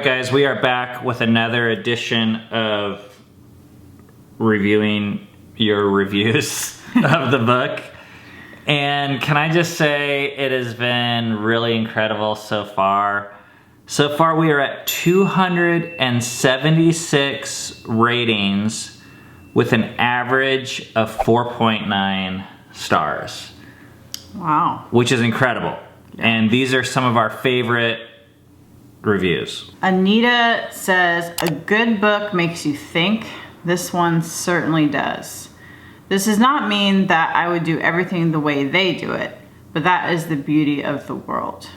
guys, we are back with another edition of reviewing your reviews of the book. And can I just say, it has been really incredible so far. So far, we are at 276 ratings with an average of 4.9 stars. Wow. Which is incredible. And these are some of our favorite reviews. Anita says, a good book makes you think. This one certainly does. This does not mean that I would do everything the way they do it, but that is the beauty of the world.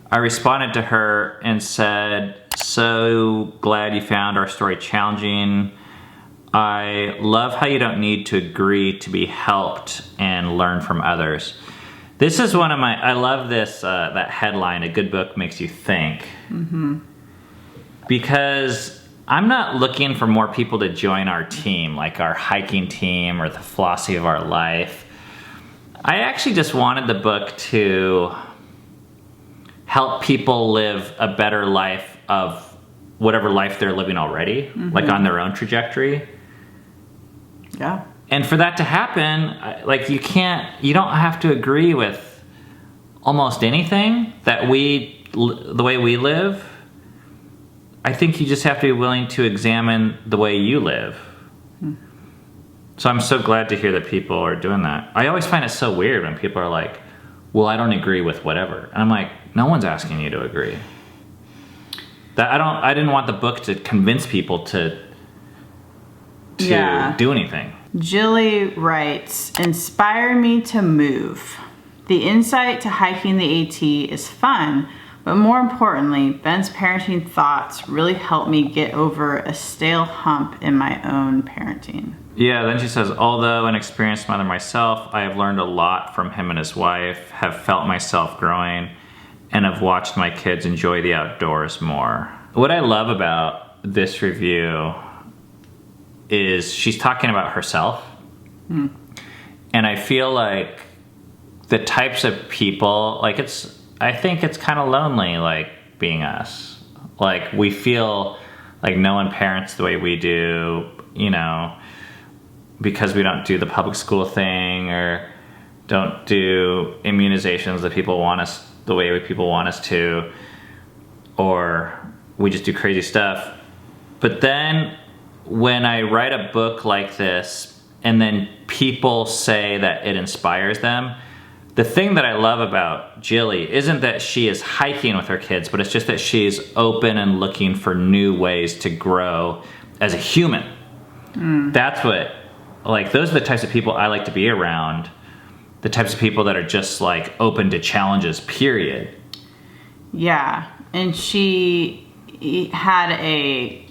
I responded to her and said, so glad you found our story challenging. I love how you don't need to agree to be helped and learn from others. This is one of my, I love this, that headline, a good book makes you think. Mm-hmm. Because I'm not looking for more people to join our team, like our hiking team or the philosophy of our life. I actually just wanted the book to help people live a better life of whatever life they're living already, like on their own trajectory. Yeah. And for that to happen, like you don't have to agree with almost anything that the way we live. I think you just have to be willing to examine the way you live. So I'm so glad to hear that people are doing that. I always find it so weird when people are like, well, I don't agree with whatever. And I'm like, no one's asking you to agree. I didn't want the book to convince people to do anything. Jilly writes, inspire me to move. The insight to hiking the AT is fun, but more importantly, Ben's parenting thoughts really helped me get over a stale hump in my own parenting. Yeah, then she says, although an experienced mother myself, I have learned a lot from him and his wife, have felt myself growing, and have watched my kids enjoy the outdoors more. What I love about this review is she's talking about herself. And I feel like the types of people, like I think it's kind of lonely, like being us. Like we feel like no one parents the way we do, you know, because we don't do the public school thing or don't do immunizations that people want us, the way people want us to, or we just do crazy stuff. But then when I write a book like this and then people say that it inspires them, the thing that I love about Jilly isn't that she is hiking with her kids, but it's just that she's open and looking for new ways to grow as a human. That's what, like, those are the types of people I like to be around. The types of people that are just like open to challenges, period. Yeah, and she had a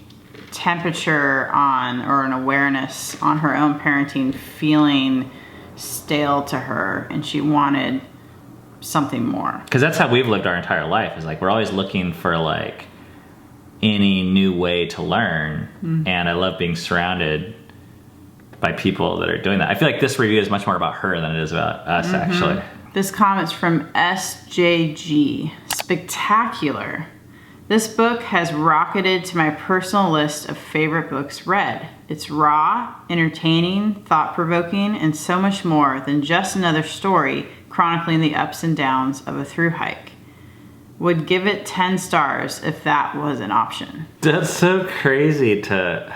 temperature on, or an awareness on her own parenting feeling stale to her, and she wanted something more. Because that's how we've lived our entire life, is like we're always looking for like any new way to learn. And I love being surrounded by people that are doing that. I feel like this review is much more about her than it is about us, actually. This comment's from SJG. Spectacular. This book has rocketed to my personal list of favorite books read. It's raw, entertaining, thought-provoking, and so much more than just another story chronicling the ups and downs of a thru hike. Would give it 10 stars if that was an option. That's so crazy to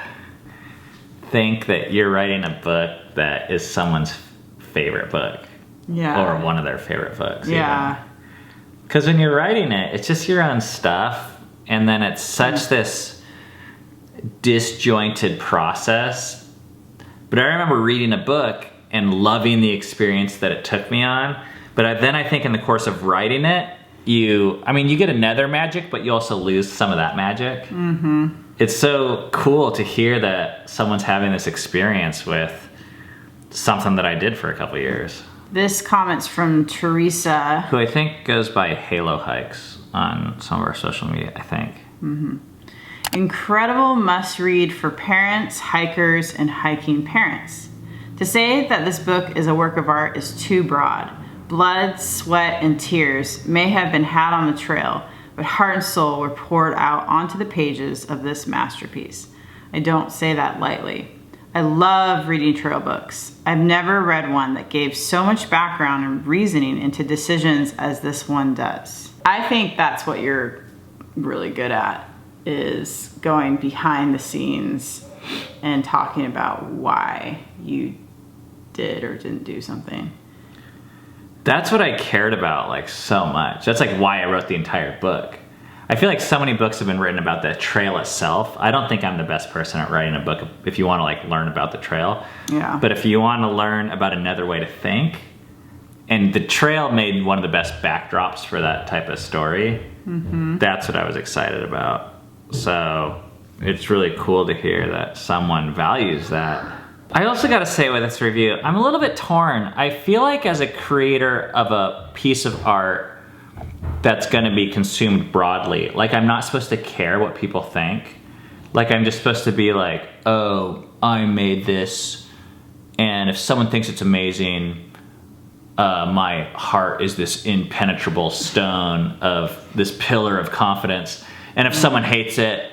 think that you're writing a book that is someone's favorite book. Yeah. Or one of their favorite books. Yeah. Because when you're writing it, it's just your own stuff. And then it's such this disjointed process. But I remember reading a book and loving the experience that it took me on. But then I think in the course of writing it, you get another magic, but you also lose some of that magic. It's so cool to hear that someone's having this experience with something that I did for a couple years. This comment's from Teresa, who I think goes by Halo Hikes on some of our social media, I think. Incredible must-read for parents, hikers, and hiking parents. To say that this book is a work of art is too broad. Blood, sweat, and tears may have been had on the trail, but heart and soul were poured out onto the pages of this masterpiece. I don't say that lightly. I love reading trail books. I've never read one that gave so much background and reasoning into decisions as this one does. I think that's what you're really good at, is going behind the scenes and talking about why you did or didn't do something. That's what I cared about, like, so much. That's like why I wrote the entire book. I feel like so many books have been written about the trail itself. I don't think I'm the best person at writing a book if you want to like learn about the trail. Yeah. But if you want to learn about another way to think, and the trail made one of the best backdrops for that type of story, that's what I was excited about. So it's really cool to hear that someone values that. I also got to say with this review, I'm a little bit torn. I feel like as a creator of a piece of art that's going to be consumed broadly, like I'm not supposed to care what people think. Like I'm just supposed to be like, oh, I made this, and if someone thinks it's amazing, my heart is this impenetrable stone of this pillar of confidence. And if someone hates it,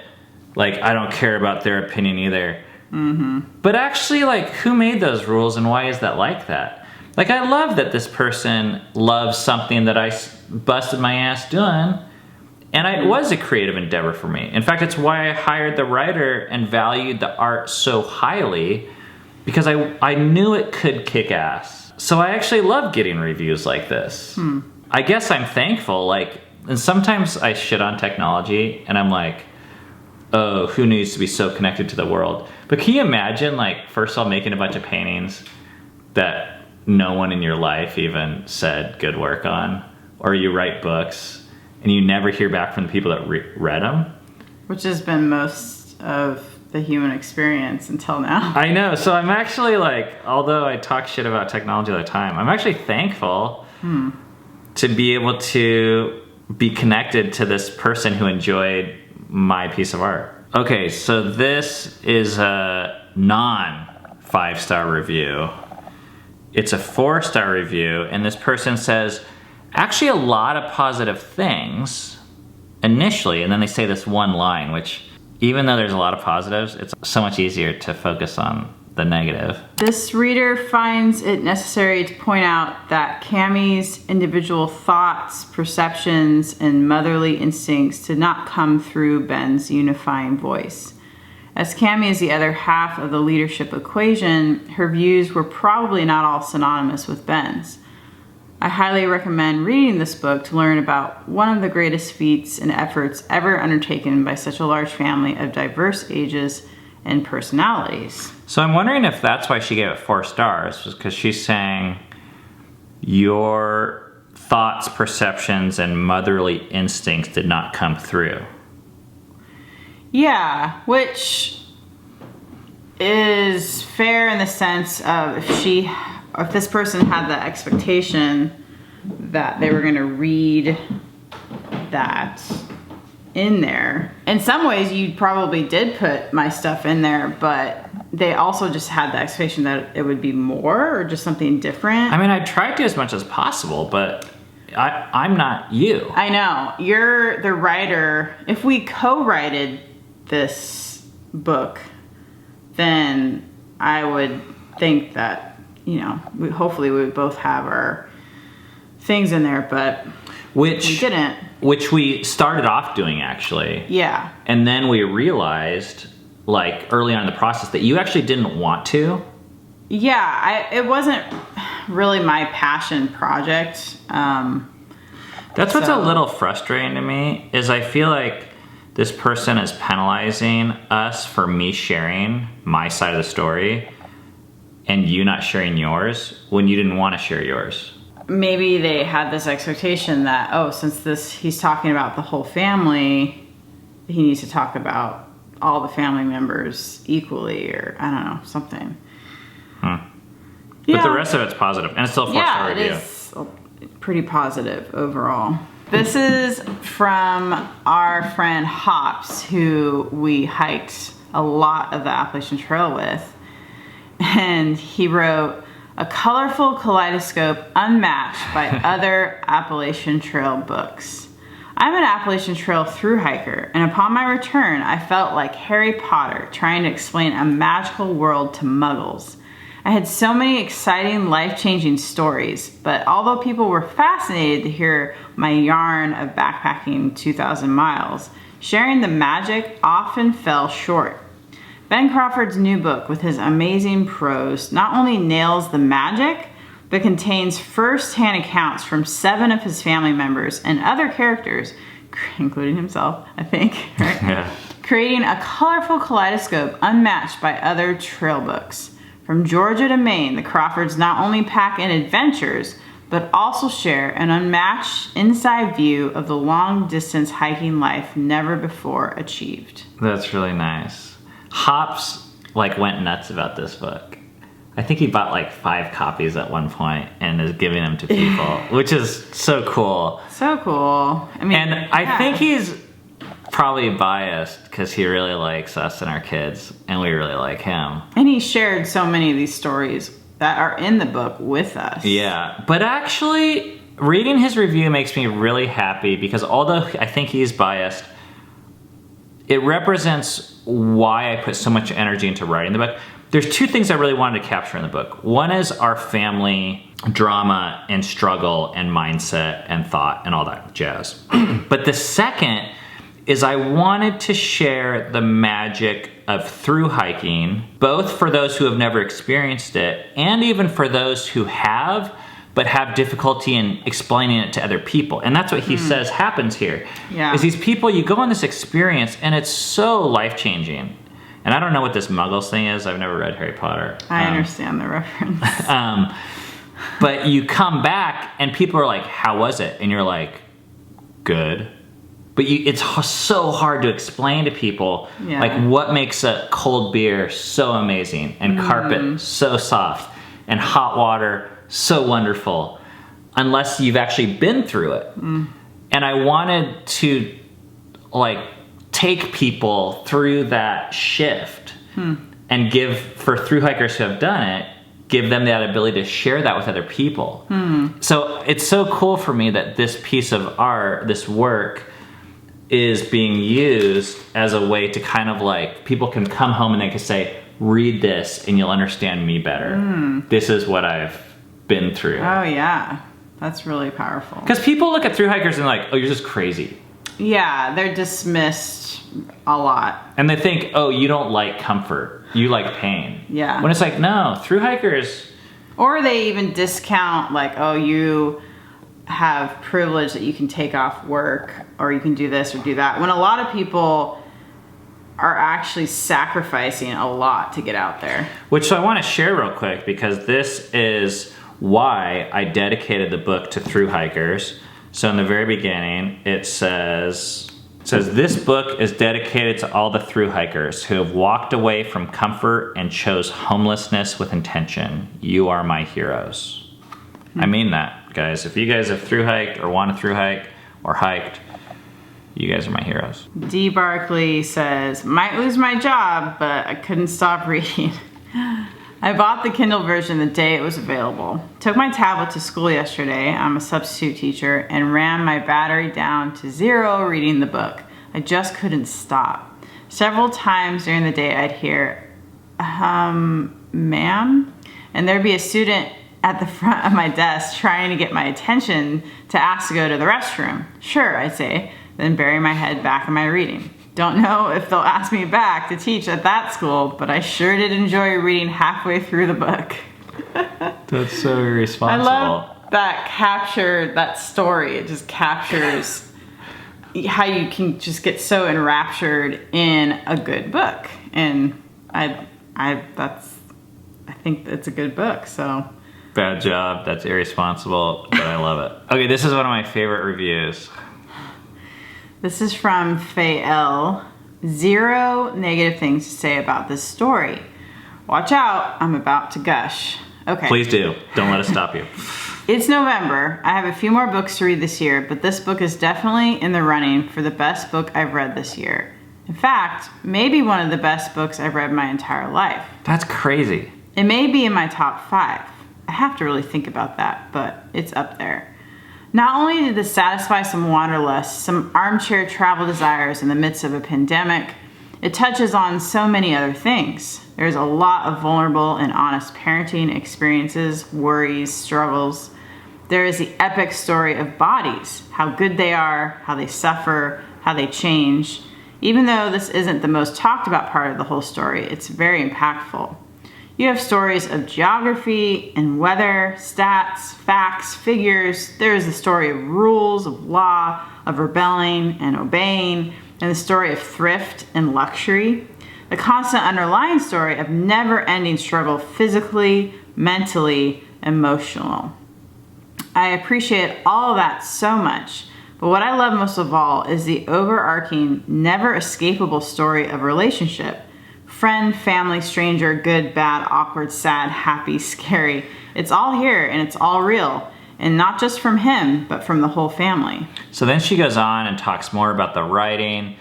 like I don't care about their opinion either. But actually, like, who made those rules and why is that like that? Like, I love that this person loves something that I busted my ass doing, and it was a creative endeavor for me. In fact, it's why I hired the writer and valued the art so highly, because I knew it could kick ass. So I actually love getting reviews like this. I guess I'm thankful, like, and sometimes I shit on technology, and I'm like, oh, who needs to be so connected to the world? But can you imagine, like, first of all, making a bunch of paintings that no one in your life even said good work on? Or you write books and you never hear back from the people that read them? Which has been most of the human experience until now. I know. So I'm actually like, although I talk shit about technology all the time, I'm actually thankful to be able to be connected to this person who enjoyed my piece of art. Okay, so this is a non-5-star review. It's a 4-star review, and this person says, actually a lot of positive things initially, and then they say this one line, which even though there's a lot of positives, it's so much easier to focus on the negative. This reader finds it necessary to point out that Cammie's individual thoughts, perceptions, and motherly instincts did not come through Ben's unifying voice. As Cammie is the other half of the leadership equation, her views were probably not all synonymous with Ben's. I highly recommend reading this book to learn about one of the greatest feats and efforts ever undertaken by such a large family of diverse ages and personalities. So I'm wondering if that's why she gave it 4 stars, because she's saying your thoughts, perceptions, and motherly instincts did not come through. Yeah, which is fair in the sense of if this person had the expectation that they were going to read that in there. In some ways, you probably did put my stuff in there, but they also just had the expectation that it would be more or just something different. I mean, I tried to as much as possible, but I'm not you. I know. You're the writer. If we co-writed this book, then I would think that, hopefully we would both have our things in there, but we didn't. Which we started off doing, actually. Yeah. And then we realized, like, early on in the process that you actually didn't want to. Yeah, it wasn't really my passion project. That's what's a little frustrating to me, is I feel like this person is penalizing us for me sharing my side of the story and you not sharing yours when you didn't want to share yours. Maybe they had this expectation that, since he's talking about the whole family, he needs to talk about all the family members equally, or I don't know, something. Yeah. But the rest of it's positive, and it's still a 4-star review. Yeah, it is pretty positive overall. This is from our friend Hops, who we hiked a lot of the Appalachian Trail with. And he wrote, a colorful kaleidoscope unmatched by other Appalachian Trail books. I'm an Appalachian Trail thru hiker, and upon my return, I felt like Harry Potter trying to explain a magical world to muggles. I had so many exciting, life-changing stories, but although people were fascinated to hear my yarn of backpacking 2,000 miles, sharing the magic often fell short. Ben Crawford's new book, with his amazing prose, not only nails the magic, but contains first-hand accounts from 7 of his family members and other characters, including himself, I think, right? Yeah. Creating a colorful kaleidoscope unmatched by other trail books. From Georgia to Maine, the Crawfords not only pack in adventures, but also share an unmatched inside view of the long-distance hiking life never before achieved. That's really nice. Hops went nuts about this book. I think he bought 5 copies at one point and is giving them to people, which is so cool. So cool. I mean, and I think he's probably biased because he really likes us and our kids, and we really like him. And he shared so many of these stories that are in the book with us. Yeah, but actually, reading his review makes me really happy because although I think he's biased, it represents why I put so much energy into writing the book. There's 2 things I really wanted to capture in the book. One is our family drama and struggle and mindset and thought and all that jazz. But the second is I wanted to share the magic of thru hiking, both for those who have never experienced it and even for those who have, but have difficulty in explaining it to other people. And that's what he says happens here. Yeah. Is these people, you go on this experience and it's so life-changing. And I don't know what this Muggles thing is. I've never read Harry Potter. I understand the reference. But you come back and people are like, how was it? And you're like, good. But it's so hard to explain to people, what makes a cold beer so amazing, and carpet so soft, and hot water so wonderful, unless you've actually been through it. And I wanted to, take people through that shift and give, for thru hikers who have done it, give them that ability to share that with other people. So it's so cool for me that this piece of art, this work, is being used as a way to kind of people can come home and they can say, read this and you'll understand me better. This is what I've been through. Oh yeah, that's really powerful. Because people look at thru hikers and oh, you're just crazy. Yeah, they're dismissed a lot. And they think, oh, you don't like comfort, you like pain. Yeah. When it's no, thru hikers. Or they even discount oh, you have privilege that you can take off work, or you can do this or do that, when a lot of people are actually sacrificing a lot to get out there. Which I want to share real quick, because this is why I dedicated the book to thru hikers. So in the very beginning, it says, this book is dedicated to all the thru hikers who have walked away from comfort and chose homelessness with intention. You are my heroes. I mean that, guys. If you guys have thru hiked or want to thru hike or hiked, you guys are my heroes. D. Barkley says, might lose my job, but I couldn't stop reading. I bought the Kindle version the day it was available. Took my tablet to school yesterday, I'm a substitute teacher, and ran my battery down to 0 reading the book. I just couldn't stop. Several times during the day I'd hear, ma'am? And there'd be a student at the front of my desk trying to get my attention to ask to go to the restroom. Sure, I'd say, then bury my head back in my reading. Don't know if they'll ask me back to teach at that school, but I sure did enjoy reading halfway through the book. That's so irresponsible. I love that story. It just captures how you can just get so enraptured in a good book. And I think it's a good book, so. Bad job, that's irresponsible, but I love it. Okay, this is one of my favorite reviews. This is from Faye L. 0 negative things to say about this story. Watch out, I'm about to gush. Okay. Please do. Don't let us stop you. It's November. I have a few more books to read this year, but this book is definitely in the running for the best book I've read this year. In fact, maybe one of the best books I've read my entire life. That's crazy. It may be in my top 5. I have to really think about that, but it's up there. Not only did this satisfy some wanderlust, some armchair travel desires in the midst of a pandemic, it touches on so many other things. There's a lot of vulnerable and honest parenting experiences, worries, struggles. There is the epic story of bodies, how good they are, how they suffer, how they change. Even though this isn't the most talked about part of the whole story, it's very impactful. You have stories of geography and weather, stats, facts, figures. There is the story of rules, of law, of rebelling and obeying, and the story of thrift and luxury. The constant underlying story of never-ending struggle physically, mentally, emotional. I appreciate all of that so much, but what I love most of all is the overarching, never-escapable story of relationship. Friend, family, stranger, good, bad, awkward, sad, happy, scary. It's all here and it's all real. And not just from him, but from the whole family. So then she goes on and talks more about the writing.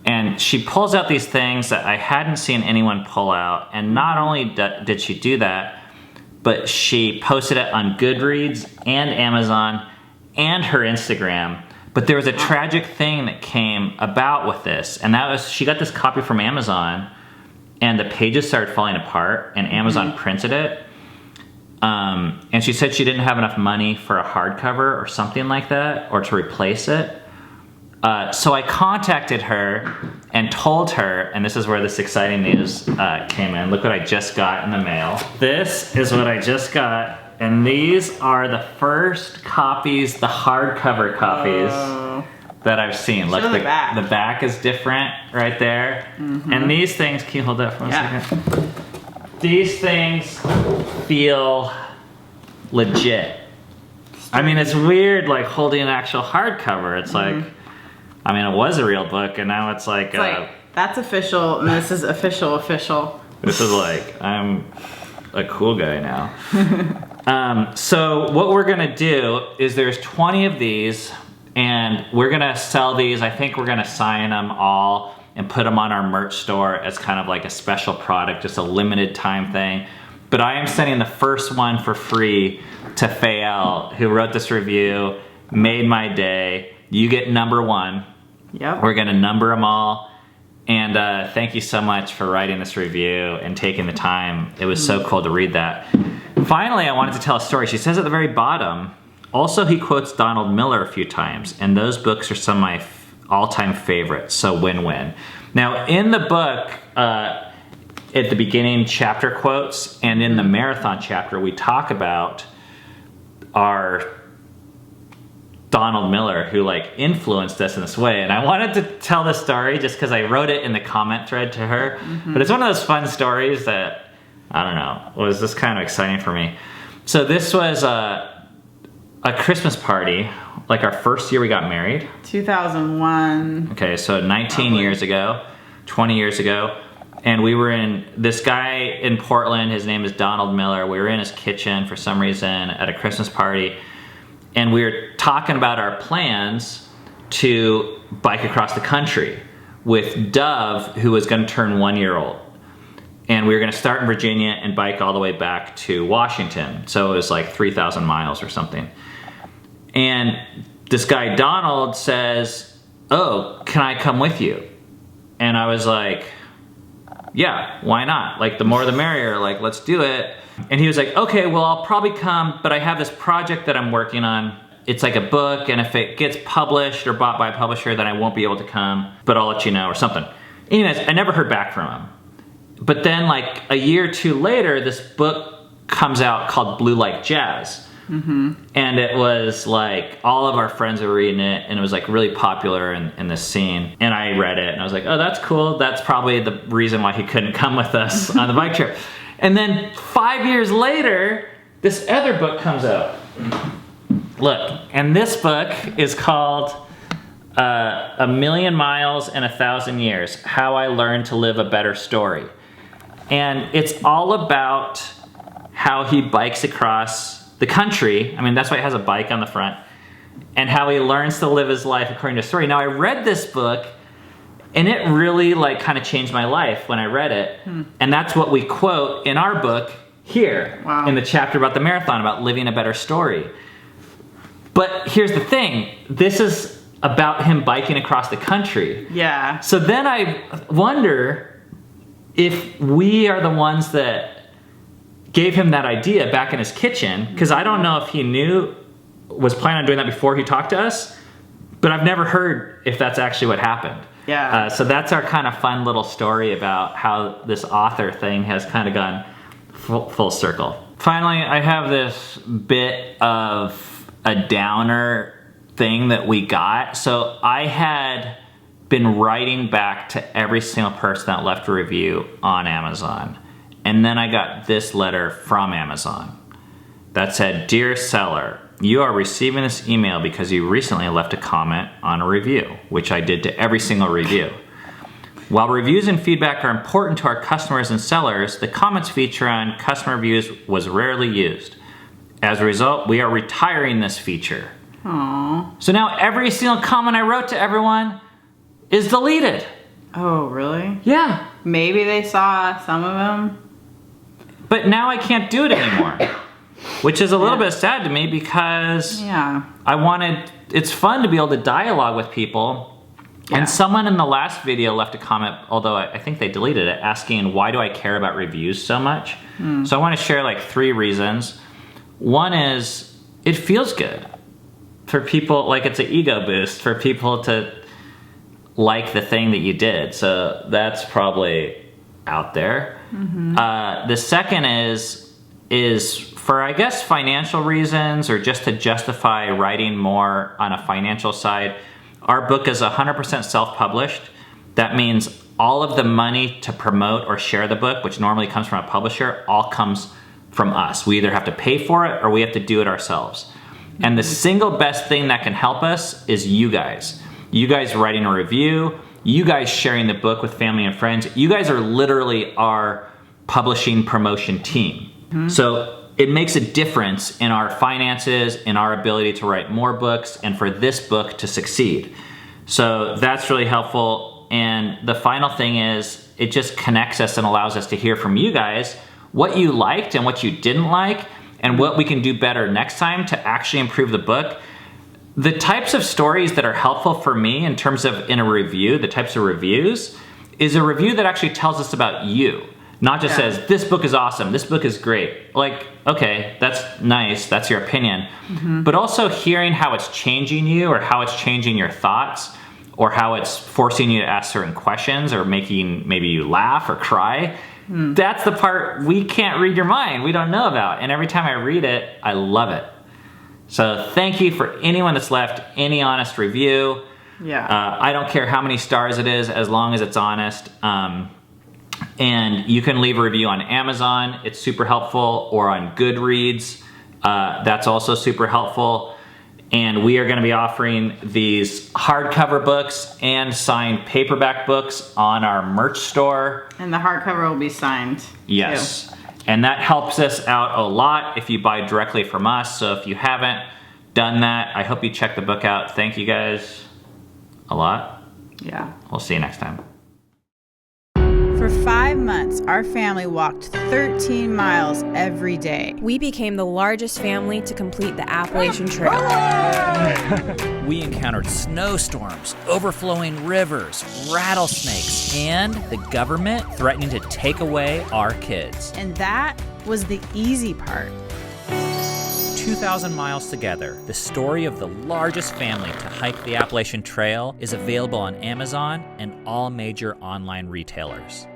And she pulls out these things that I hadn't seen anyone pull out. And not only did she do that, but she posted it on Goodreads and Amazon and her Instagram. But there was a tragic thing that came about with this. And that was, she got this copy from Amazon and the pages started falling apart and Amazon printed it. And she said she didn't have enough money for a hardcover or something like that, or to replace it. So I contacted her and told her, and this is where this exciting news came in. Look what I just got in the mail. This is what I just got, and these are the first copies, the hardcover copies that I've seen. Look, the back is different right there. And these things, can you hold that for a second? These things feel legit. I mean, it's weird like holding an actual hardcover. It's like, I mean, it was a real book and now it's like, that's official and this is official. This is like, I'm a cool guy now. So what we're gonna do is there's 20 of these and we're gonna sell these. I think we're gonna sign them all and put them on our merch store as kind of like a special product, just a limited time thing. But I am sending the first one for free to Fael, who wrote this review, made my day. You get number one. Yep. We're gonna number them all. And thank you so much for writing this review and taking the time. It was so cool to read that. Finally, I wanted to tell a story. She says at the very bottom, also he quotes Donald Miller a few times, and those books are some of my all-time favorites, so win-win. Now, in the book, at the beginning, chapter quotes, and in the marathon chapter, we talk about our Donald Miller, who like influenced us in this way. And I wanted to tell this story just because I wrote it in the comment thread to her. But it's one of those fun stories that, I don't know, was just kind of exciting for me. So this was a Christmas party, like our first year we got married. 2001. Okay, so 19 years ago, 20 years ago. And we were in, this guy in Portland, his name is Donald Miller. We were in his kitchen for some reason at a Christmas party. And we were talking about our plans to bike across the country with Dove, who was gonna turn 1 year old. And we were gonna start in Virginia and bike all the way back to Washington. So it was like 3,000 miles or something. And this guy, Donald, says, oh, can I come with you? And I was like, yeah, why not? Like, the more the merrier, like, let's do it. And he was like, okay, well, I'll probably come, but I have this project that I'm working on. It's like a book, and if it gets published or bought by a publisher, then I won't be able to come, but I'll let you know, or something. Anyways, I never heard back from him. But then, like, a year or two later, this book comes out called Blue Like Jazz. And it was like, all of our friends were reading it, and it was like really popular in this scene. And I read it, and I was like, oh, that's cool. That's probably the reason why he couldn't come with us on the bike trip. And then 5 years later, this other book comes out. Look, and this book is called A Million Miles and 1,000 Years, How I Learned to Live a Better Story. And it's all about how he bikes across the country. I mean, that's why it has a bike on the front. And how he learns to live his life according to story. Now, I read this book, and it really like kind of changed my life when I read it. And that's what we quote in our book here in the chapter about the marathon, about living a better story. But here's the thing, this is about him biking across the country. Yeah. So then I wonder if we are the ones that gave him that idea back in his kitchen, because I don't know if he was planning on doing that before he talked to us, but I've never heard if that's actually what happened. Yeah. So that's our kind of fun little story about how this author thing has kind of gone full circle. Finally, I have this bit of a downer thing that we got. So I had been writing back to every single person that left a review on Amazon. And then I got this letter from Amazon that said, "Dear seller, you are receiving this email because you recently left a comment on a review," which I did to every single review. "While reviews and feedback are important to our customers and sellers, the comments feature on customer reviews was rarely used. As a result, we are retiring this feature." Aww. So now every single comment I wrote to everyone is deleted. Oh, really? Yeah. Maybe they saw some of them. But now I can't do it anymore, which is a little bit sad to me because it's fun to be able to dialogue with people. Yeah. And someone in the last video left a comment, although I think they deleted it, asking, why do I care about reviews so much? So I want to share like 3 reasons. One is, it feels good for people, like it's an ego boost for people to like the thing that you did. So that's probably out there. The second is for, I guess, financial reasons or just to justify writing more on a financial side. Our book is 100% self-published. That means all of the money to promote or share the book, which normally comes from a publisher, all comes from us. We either have to pay for it or we have to do it ourselves. And the single best thing that can help us is you guys. You guys writing a review, you guys sharing the book with family and friends. You guys are literally our publishing promotion team. So it makes a difference in our finances, in our ability to write more books, and for this book to succeed. So that's really helpful. And the final thing is, it just connects us and allows us to hear from you guys what you liked and what you didn't like, and what we can do better next time to actually improve the book. The types of stories that are helpful for me in terms of in a review, the types of reviews, is a review that actually tells us about you. Not just says, this book is awesome, this book is great. Like, okay, that's nice, that's your opinion. But also hearing how it's changing you, or how it's changing your thoughts, or how it's forcing you to ask certain questions, or making maybe you laugh or cry. That's the part we can't read your mind, we don't know about. And every time I read it, I love it. So thank you for anyone that's left any honest review. I don't care how many stars it is, as long as it's honest. And you can leave a review on Amazon, it's super helpful, or on Goodreads, that's also super helpful. And we are going to be offering these hardcover books and signed paperback books on our merch store. And the hardcover will be signed. Yes. Too. And that helps us out a lot if you buy directly from us. So if you haven't done that, I hope you check the book out. Thank you guys a lot. Yeah. We'll see you next time. For 5 months, our family walked 13 miles every day. We became the largest family to complete the Appalachian Trail. We encountered snowstorms, overflowing rivers, rattlesnakes, and the government threatening to take away our kids. And that was the easy part. 2,000 miles together, the story of the largest family to hike the Appalachian Trail is available on Amazon and all major online retailers.